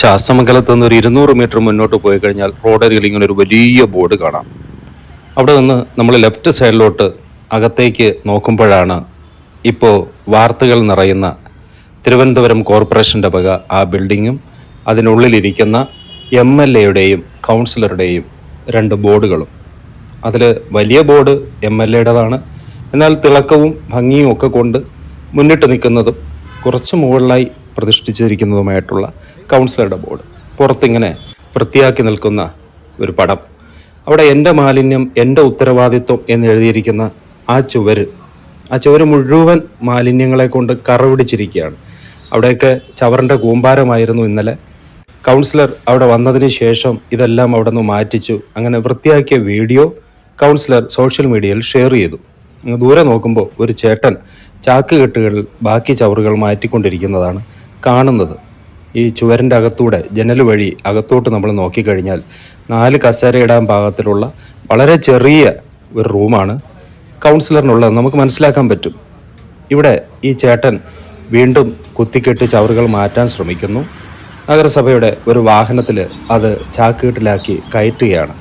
ശാസ്തമംഗലത്ത് നിന്ന് ഒരു 200 മീറ്റർ മുന്നോട്ട് പോയി കഴിഞ്ഞാൽ റോഡരികിൽ ഇങ്ങനെ ഒരു വലിയ ബോർഡ് കാണാം. അവിടെ നിന്ന് നമ്മൾ ലെഫ്റ്റ് സൈഡിലോട്ട് അകത്തേക്ക് നോക്കുമ്പോഴാണ് ഇപ്പോൾ വാർത്തകൾ നിറയുന്ന തിരുവനന്തപുരം കോർപ്പറേഷൻ്റെ വക ആ ബിൽഡിങ്ങും അതിനുള്ളിലിരിക്കുന്ന MLAയുടെയും കൗൺസിലറുടെയും 2 ബോർഡുകളും. അതിൽ വലിയ ബോർഡ് MLAയുടേതാണ്. എന്നാൽ തിളക്കവും ഭംഗിയും ഒക്കെ കൊണ്ട് മുന്നിട്ട് നിൽക്കുന്നതും കുറച്ച് മുകളിലായി പ്രതിഷ്ഠിച്ചിരിക്കുന്നതുമായിട്ടുള്ള കൗൺസിലറുടെ ബോർഡ്. പുറത്തിങ്ങനെ വൃത്തിയാക്കി നിൽക്കുന്ന ഒരു പടം. അവിടെ എൻ്റെ മാലിന്യം എൻ്റെ ഉത്തരവാദിത്വം എന്ന് എഴുതിയിരിക്കുന്ന ആ ചുവര് മുഴുവൻ മാലിന്യങ്ങളെ കൊണ്ട് കറപിടിച്ചിരിക്കുകയാണ്. അവിടെയൊക്കെ ചവറിൻ്റെ കൂമ്പാരമായിരുന്നു ഇന്നലെ. കൗൺസിലർ അവിടെ വന്നതിന് ശേഷം ഇതെല്ലാം അവിടെ നിന്ന് മാറ്റിച്ചു. അങ്ങനെ വൃത്തിയാക്കിയ വീഡിയോ കൗൺസിലർ സോഷ്യൽ മീഡിയയിൽ ഷെയർ ചെയ്തു. ദൂരെ നോക്കുമ്പോൾ ഒരു ചേട്ടൻ ചാക്ക് കെട്ടുകളിൽ ബാക്കി ചവറുകൾ മാറ്റിക്കൊണ്ടിരിക്കുന്നതാണ് കാണുന്നത്. ഈ ചുവരിൻ്റെ അകത്തൂടെ ജനൽ വഴി അകത്തോട്ട് നമ്മൾ നോക്കിക്കഴിഞ്ഞാൽ 4 കസേര ഇടാൻ പാകത്തിലുള്ള വളരെ ചെറിയ ഒരു റൂമാണ് കൗൺസിലറിനുള്ളത് നമുക്ക് മനസ്സിലാക്കാൻ പറ്റും. ഇവിടെ ഈ ചേട്ടൻ വീണ്ടും കുത്തിക്കെട്ടി ചവറുകൾ മാറ്റാൻ ശ്രമിക്കുന്നു. നഗരസഭയുടെ ഒരു വാഹനത്തിൽ അത് ചാക്കുകെട്ടിലാക്കി കയറ്റുകയാണ്.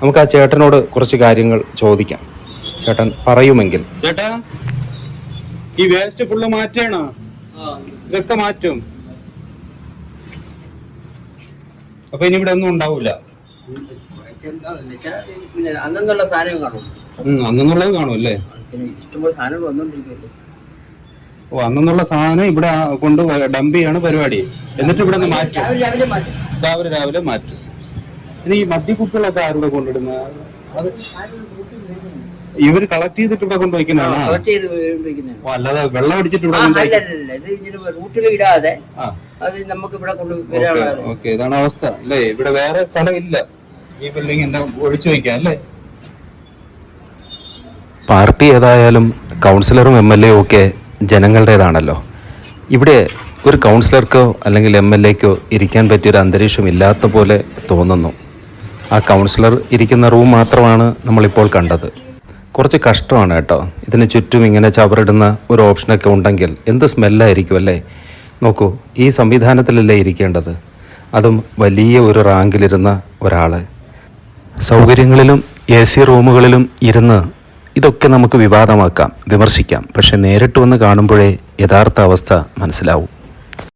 നമുക്ക് ആ ചേട്ടനോട് കുറച്ച് കാര്യങ്ങൾ ചോദിക്കാം. ചേട്ടൻ പറയുമെങ്കിൽ. ചേട്ടാ, ഈ വേസ്റ്റ് ഫുള്ള് മാറ്റണോ? ഇതൊക്കെ മാറ്റും. അപ്പൊ ഇനി ഇവിടെ ഒന്നും ഉണ്ടാവൂല. അന്നുള്ള സാധനം കാണും. അന്നുള്ളത് കാണും അല്ലേ? ഇഷ്ടംപോലെ സാധനങ്ങൾ വന്നോണ്ടിരിക്കുമല്ലേ. ഓ, അന്നുള്ള സാധനം ഇവിടെ കൊണ്ട് ഡംപ് ചെയ്യാണ് പരിപാടി. എന്നിട്ട് ഇവിടെ നിന്ന് മാറ്റും. രാവിലെ മാറ്റും. ഇനി ഈ മദ്യക്കുപ്പികളൊക്കെ ആരുടെ കൊണ്ടിടുന്ന? അത് ഇവര് കളക്ട് ചെയ്തിട്ട് ഇവിടെ കൊണ്ടുവയ്ക്കുന്നതാണോ? അല്ലാതെ വെള്ളം അടിച്ചിട്ട് ഇവിടെ റൂട്ടിലിടാതെ അത് നമുക്ക് ഇവിടെ കൊണ്ടുവരാൻ. ഓക്കെ, ഇതാണ് അവസ്ഥ അല്ലേ? ഇവിടെ വേറെ സ്ഥലമില്ല ഈ ബിൽഡിംഗ് എന്താ ഒഴിച്ചു വയ്ക്കാൻ അല്ലേ? പാർട്ടി ഏതായാലും കൗൺസിലറും MLAയും ഒക്കെ ജനങ്ങളുടേതാണല്ലോ. ഇവിടെ ഒരു കൗൺസിലർക്കോ അല്ലെങ്കിൽ MLAക്കോ ഇരിക്കാൻ പറ്റിയൊരു അന്തരീക്ഷം ഇല്ലാത്ത പോലെ തോന്നുന്നു. ആ കൗൺസിലർ ഇരിക്കുന്ന റൂം മാത്രമാണ് നമ്മളിപ്പോൾ കണ്ടത്. കുറച്ച് കഷ്ടമാണ് കേട്ടോ. ഇതിന് ചുറ്റും ഇങ്ങനെ ചവറിടുന്ന ഒരു ഓപ്ഷനൊക്കെ ഉണ്ടെങ്കിൽ എന്ത് സ്മെല്ലായിരിക്കും അല്ലേ? നോക്കൂ, ഈ സംവിധാനത്തിലല്ലേ ഇരിക്കേണ്ടത്? അതും വലിയ ഒരു റാങ്കിലിരുന്ന ഒരാൾ. സൗകര്യങ്ങളിലും AC റൂമുകളിലും ഇരുന്ന് ഇതൊക്കെ നമുക്ക് വിവാദമാക്കാം, വിമർശിക്കാം. പക്ഷെ നേരിട്ട് വന്ന് കാണുമ്പോഴേ യഥാർത്ഥ അവസ്ഥ മനസ്സിലാവും.